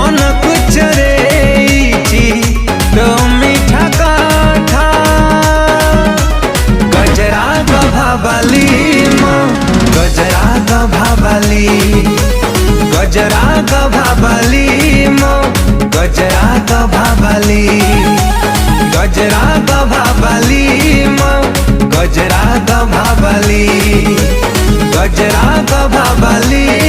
मन कुछ रे तो मीठा काठा गजरा गभाबाली मो गजरा गभाबाली गजरा गभाबाली मो गजरा गभाबाली गजरा गभाबाली मो गजरा गभाबाली गजरा गभाबाली।